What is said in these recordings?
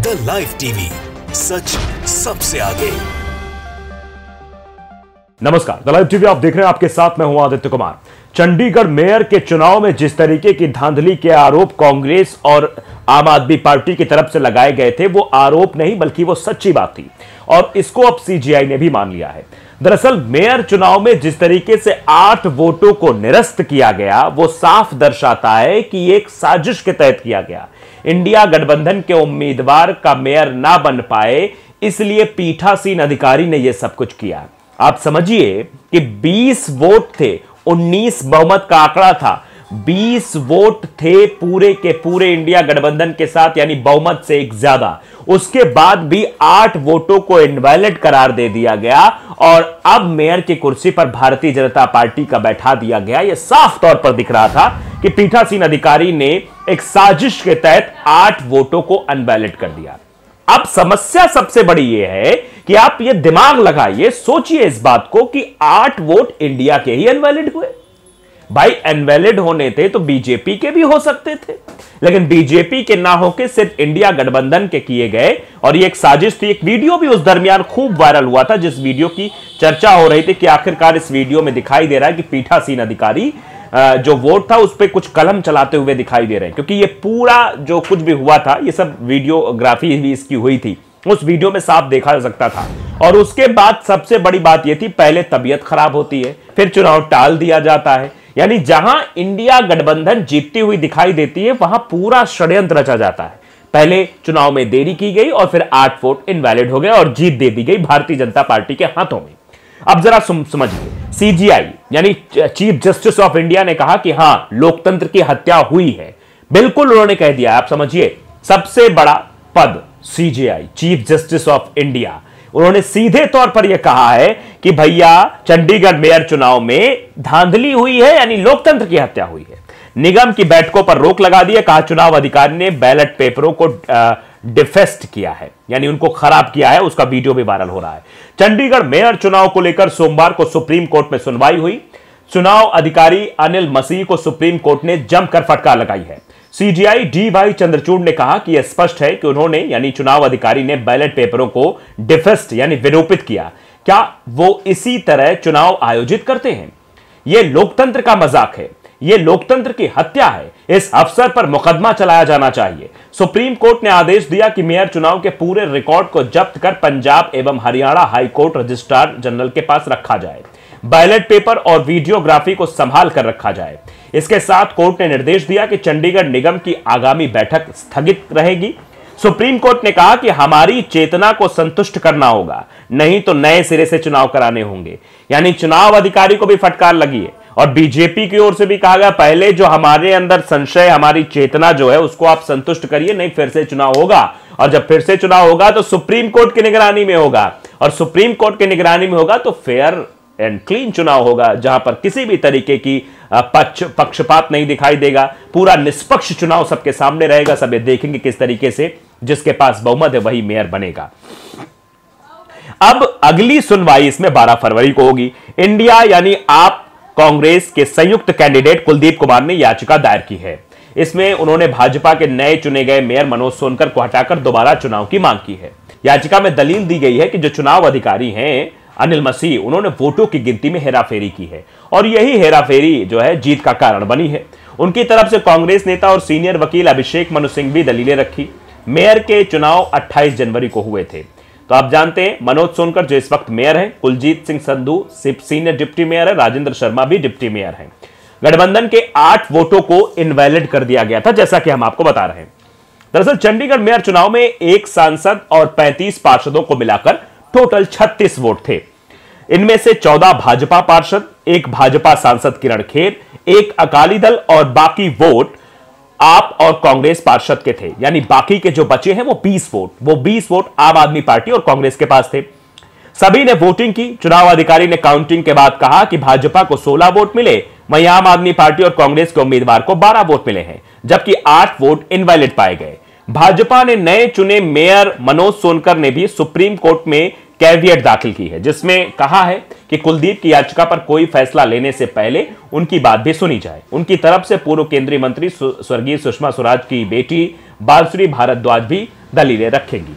The live TV, सच सबसे आगे। नमस्कार, द लाइव टीवी आप देख रहे हैं, आपके साथ मैं हूं आदित्य कुमार। चंडीगढ़ मेयर के चुनाव में जिस तरीके की धांधली के आरोप कांग्रेस और आम आदमी पार्टी की तरफ से लगाए गए थे, वो आरोप नहीं बल्कि वो सच्ची बात थी और इसको अब सीजीआई ने भी मान लिया है। दरअसल मेयर चुनाव में जिस तरीके से 8 वोटों को निरस्त किया गया, वो साफ दर्शाता है कि एक साजिश के तहत किया गया। इंडिया गठबंधन के उम्मीदवार का मेयर ना बन पाए, इसलिए पीठासीन अधिकारी ने यह सब कुछ किया। आप समझिए कि 20 वोट थे, 19 बहुमत का आंकड़ा था, 20 वोट थे पूरे के पूरे इंडिया गठबंधन के साथ, यानी बहुमत से एक ज्यादा। उसके बाद भी 8 वोटों को इनवैलिड करार दे दिया गया और अब मेयर की कुर्सी पर भारतीय जनता पार्टी का बैठा दिया गया। यह साफ तौर पर दिख रहा था कि पीठासीन अधिकारी ने एक साजिश के तहत 8 वोटों को अनवैलिड कर दिया। अब समस्या सबसे बड़ी यह है कि आप ये दिमाग लगाइए, सोचिए इस बात को कि 8 वोट इंडिया के ही अनवैलिड हुए। भाई अनवैलिड होने थे तो बीजेपी के भी हो सकते थे, लेकिन बीजेपी के ना होके सिर्फ इंडिया गठबंधन के किए गए और ये एक साजिश थी। एक वीडियो भी उस दरमियान खूब वायरल हुआ था, जिस वीडियो की चर्चा हो रही थी कि आखिरकार इस वीडियो में दिखाई दे रहा है कि पीठासीन अधिकारी जो वोट था उस पर कुछ कलम चलाते हुए दिखाई दे रहे हैं, क्योंकि ये पूरा जो कुछ भी हुआ था, ये सब वीडियोग्राफी भी इसकी हुई थी, उस वीडियो में साफ देखा जा सकता था। और उसके बाद सबसे बड़ी बात यह थी, पहले तबीयत खराब होती है, फिर चुनाव टाल दिया जाता है, यानी जहां इंडिया गठबंधन जीतती हुई दिखाई देती है वहां पूरा षड्यंत्र रचा जाता है। पहले चुनाव में देरी की गई और फिर 8 वोट इनवैलिड हो गए और जीत दे दी गई भारतीय जनता पार्टी के हाथों में। अब जरा समझिए, सीजीआई यानी चीफ जस्टिस ऑफ इंडिया ने कहा कि हां, लोकतंत्र की हत्या हुई है। बिल्कुल उन्होंने कह दिया। आप समझिए, सबसे बड़ा पद CGI, chief justice of India, उन्होंने सीधे तौर पर यह कहा है कि भैया चंडीगढ़ मेयर चुनाव में धांधली हुई है, यानी लोकतंत्र की हत्या हुई है। निगम की बैठकों पर रोक लगा दी है। कहा चुनाव अधिकारी ने बैलेट पेपरों को डिफेस्ट किया है, यानी उनको खराब किया है। उसका वीडियो भी वायरल हो रहा है। चंडीगढ़ मेयर चुनाव को लेकर सोमवार को सुप्रीम कोर्ट में सुनवाई हुई। चुनाव अधिकारी अनिल मसीह को सुप्रीम कोर्ट ने जमकर फटकार लगाई है। CGI D.Y.. चंद्रचूड़ ने कहा कि यह स्पष्ट है कि उन्होंने यानी चुनाव अधिकारी ने बैलेट पेपरों को डिफेस्ट यानी विरूपित किया। क्या वो इसी तरह चुनाव आयोजित करते हैं? यह लोकतंत्र का मजाक है, यह लोकतंत्र की हत्या है। इस अफसर पर मुकदमा चलाया जाना चाहिए। सुप्रीम कोर्ट ने आदेश दिया कि मेयर चुनाव के पूरे रिकॉर्ड को जब्त कर पंजाब एवं हरियाणा हाईकोर्ट रजिस्ट्रार जनरल के पास रखा जाए। बैलेट पेपर और वीडियोग्राफी को संभाल कर रखा जाए। इसके साथ कोर्ट ने निर्देश दिया कि चंडीगढ़ निगम की आगामी बैठक स्थगित रहेगी। सुप्रीम कोर्ट ने कहा कि हमारी चेतना को संतुष्ट करना होगा, नहीं तो नए सिरे से चुनाव कराने होंगे। यानी चुनाव अधिकारी को भी फटकार लगी है और बीजेपी की ओर से भी कहा गया, पहले जो हमारे अंदर संशय, हमारी चेतना जो है उसको आप संतुष्ट करिए, नहीं फिर से चुनाव होगा। और जब फिर से चुनाव होगा तो सुप्रीम कोर्ट की निगरानी में होगा, और सुप्रीम कोर्ट की निगरानी में होगा तो फेयर एंड क्लीन चुनाव होगा, जहां पर किसी भी तरीके की पक्षपात नहीं दिखाई देगा। पूरा निष्पक्ष चुनाव सबके सामने रहेगा। सब ये देखेंगे किस तरीके से जिसके पास बहुमत है वही मेयर बनेगा। अब अगली सुनवाई इसमें 12 फरवरी को होगी। इंडिया यानी आप कांग्रेस के संयुक्त कैंडिडेट कुलदीप कुमार ने याचिका दायर की है। इसमें उन्होंने भाजपा के नए चुने गए मेयर मनोज सोनकर को हटाकर दोबारा चुनाव की मांग की है। याचिका में दलील दी गई है कि जो चुनाव अधिकारी हैं अनिल मसीह, उन्होंने वोटों की गिनती में हेराफेरी की है और यही हेराफेरी जो है जीत का कारण बनी है। उनकी तरफ से कांग्रेस नेता और सीनियर वकील अभिषेक मनु सिंह भी दलीलें रखी। मेयर के चुनाव 28 जनवरी को हुए थे। तो आप जानते हैं मनोज सोनकर जो इस वक्त मेयर हैं, Kuljeet Singh Sandhu senior deputy mayor है, राजेंद्र शर्मा भी डिप्टी मेयर हैं। गठबंधन के 8 वोटों को इनवैलिड कर दिया गया था, जैसा कि हम आपको बता रहे हैं। दरअसल चंडीगढ़ मेयर चुनाव में 1 सांसद और 35 पार्षदों को मिलाकर टोटल 36 वोट थे। इनमें से 14 भाजपा पार्षद, 1 भाजपा सांसद किरण खेर, 1 अकाली दल और बाकी वोट आप और कांग्रेस पार्षद के थे। यानी बाकी के जो बचे हैं वो 20 वोट आम आदमी पार्टी और कांग्रेस के पास थे। सभी ने वोटिंग की। चुनाव अधिकारी ने काउंटिंग के बाद कहा कि भाजपा को 16 वोट मिले, वहीं आम आदमी पार्टी और कांग्रेस के उम्मीदवार को 12 वोट मिले हैं, जबकि 8 वोट इनवैलिड पाए गए। भाजपा ने नए चुने मेयर मनोज सोनकर ने भी सुप्रीम कोर्ट में कैविएट दाखिल की है, जिसमें कहा है कि कुलदीप की याचिका पर कोई फैसला लेने से पहले उनकी बात भी सुनी जाए। उनकी तरफ से पूर्व केंद्रीय मंत्री स्वर्गीय सुषमा स्वराज की बेटी बालश्री भारद्वाज भी दलीलें रखेंगी।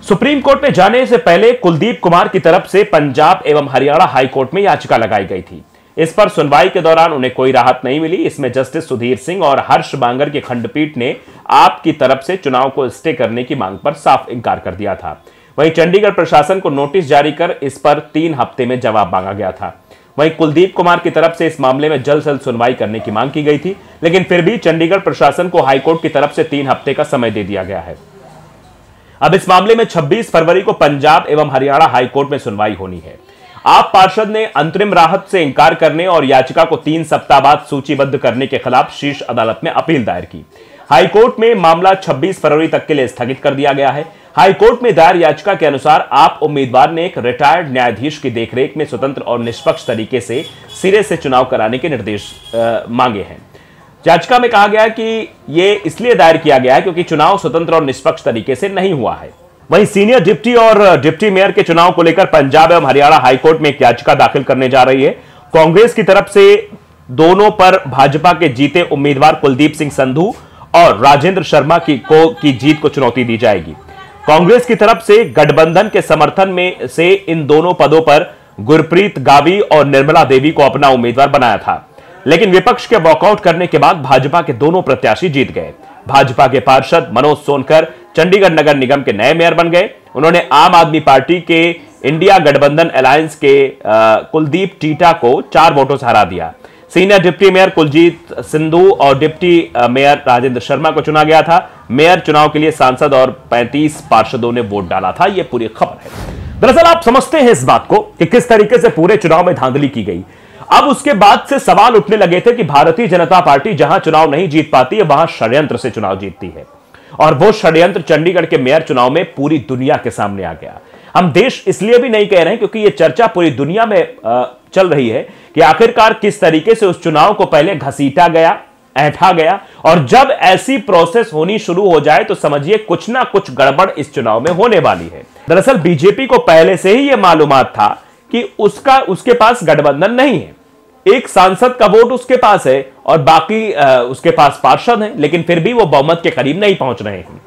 सुप्रीम कोर्ट में जाने से पहले कुलदीप कुमार की तरफ से पंजाब एवं हरियाणा हाईकोर्ट में याचिका लगाई गई थी। इस पर सुनवाई के दौरान उन्हें कोई राहत नहीं मिली। इसमें जस्टिस सुधीर सिंह और हर्ष बांगर की खंडपीठ ने आप की तरफ से चुनाव को स्टे करने की मांग पर साफ इंकार कर दिया था। वहीं चंडीगढ़ प्रशासन को नोटिस जारी कर इस पर 3 हफ्ते में जवाब मांगा गया था। वहीं कुलदीप कुमार की तरफ से इस मामले में जल्द से जल्द सुनवाई करने की मांग की गई थी, लेकिन फिर भी चंडीगढ़ प्रशासन को हाईकोर्ट की तरफ से 3 हफ्ते का समय दे दिया गया है। अब इस मामले में 26 फरवरी को पंजाब एवं हरियाणा हाईकोर्ट में सुनवाई होनी है। आप पार्षद ने अंतरिम राहत से इंकार करने और याचिका को 3 सप्ताह बाद सूचीबद्ध करने के खिलाफ शीर्ष अदालत में अपील दायर की। हाईकोर्ट में मामला 26 फरवरी तक के लिए स्थगित कर दिया गया है। हाईकोर्ट में दायर याचिका के अनुसार आप उम्मीदवार ने एक रिटायर्ड न्यायाधीश की देखरेख में स्वतंत्र और निष्पक्ष तरीके से सिरे से चुनाव कराने के निर्देश मांगे हैं। याचिका में कहा गया है कि यह इसलिए दायर किया गया है क्योंकि चुनाव स्वतंत्र और निष्पक्ष तरीके से नहीं हुआ है। वहीं सीनियर डिप्टी और डिप्टी मेयर के चुनाव को लेकर पंजाब एवं हरियाणा हाईकोर्ट में एक याचिका दाखिल करने जा रही है। कांग्रेस की तरफ से दोनों पर भाजपा के जीते उम्मीदवार कुलदीप सिंह संधू और राजेंद्र शर्मा की जीत को चुनौती दी जाएगी। कांग्रेस की तरफ से गठबंधन के समर्थन में से इन दोनों पदों पर गुरप्रीत गावी और निर्मला देवी को अपना उम्मीदवार बनाया था, लेकिन विपक्ष के वॉकआउट करने के बाद भाजपा के दोनों प्रत्याशी जीत गए। भाजपा के पार्षद मनोज सोनकर चंडीगढ़ नगर निगम के नए मेयर बन गए। उन्होंने आम आदमी पार्टी के इंडिया गठबंधन अलायंस के कुलदीप टीटा को 4 वोटों से हरा दिया। Senior deputy mayor Kuljeet Sindhu और डिप्टी मेयर राजेंद्र शर्मा को चुना गया था। मेयर चुनाव के लिए सांसद और 35 पार्षदों ने वोट डाला था। यह पूरी खबर है। दरअसल आप समझते हैं इस बात को कि किस तरीके से पूरे चुनाव में धांधली की गई। अब उसके बाद से सवाल उठने लगे थे कि भारतीय जनता पार्टी जहां चुनाव नहीं जीत पाती है वहां षड्यंत्र से चुनाव जीतती है, और वो षड्यंत्र चंडीगढ़ के मेयर चुनाव में पूरी दुनिया के सामने आ गया। हम देश इसलिए भी नहीं कह रहे हैं क्योंकि यह चर्चा पूरी दुनिया में चल रही है कि आखिरकार किस तरीके से उस चुनाव को पहले घसीटा गया, ऐंठा गया, और जब ऐसी प्रोसेस होनी शुरू हो जाए तो समझिए कुछ ना कुछ गड़बड़ इस चुनाव में होने वाली है। दरअसल बीजेपी को पहले से ही यह मालूमात था कि उसके पास गठबंधन नहीं है। एक सांसद का वोट उसके पास है और बाकी उसके पास पार्षद हैं, लेकिन फिर भी वो बहुमत के करीब नहीं पहुंच रहे हैं।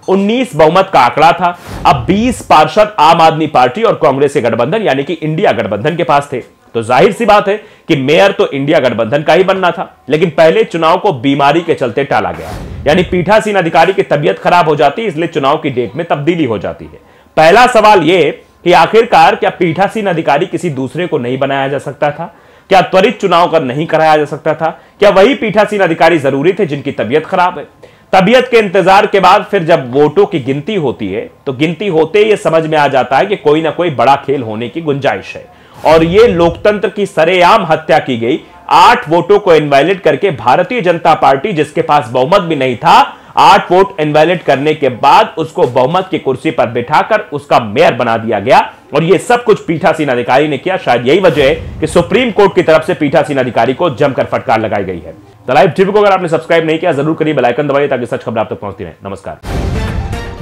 19 बहुमत का आंकड़ा था। अब 20 पार्षद आम आदमी पार्टी और कांग्रेस के गठबंधन यानी कि इंडिया गठबंधन के पास थे। तो जाहिर सी बात है कि मेयर तो इंडिया गठबंधन का ही बनना था, लेकिन पहले चुनाव को बीमारी के चलते टाला गया। यानी पीठासीन अधिकारी की तबीयत खराब हो जाती है, इसलिए चुनाव की डेट में तब्दीली हो जाती है। पहला सवाल यह कि आखिरकार क्या पीठासीन अधिकारी किसी दूसरे को नहीं बनाया जा सकता था? क्या त्वरित चुनाव कर नहीं कराया जा सकता था? क्या वही पीठासीन अधिकारी जरूरी थे जिनकी तबीयत खराब है? तबीयत के इंतजार के बाद फिर जब वोटों की गिनती होती है तो गिनती होते ही समझ में आ जाता है कि कोई ना कोई बड़ा खेल होने की गुंजाइश है, और यह लोकतंत्र की सरेआम हत्या की गई। 8 वोटों को इनवैलिड करके भारतीय जनता पार्टी, जिसके पास बहुमत भी नहीं था, 8 वोट इनवैलिड करने के बाद उसको बहुमत की कुर्सी पर बिठाकर उसका मेयर बना दिया गया, और यह सब कुछ पीठासीन अधिकारी ने किया। शायद यही वजह है कि सुप्रीम कोर्ट की तरफ से पीठासीन अधिकारी को जमकर फटकार लगाई गई है। द लाइव टीवी को अगर आपने सब्सक्राइब नहीं किया जरूर करिए, बेल आइकन दबाइए ताकि सच खबर आप तक पहुंचती रहे। नमस्कार।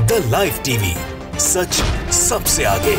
द लाइव टीवी, सच सबसे आगे।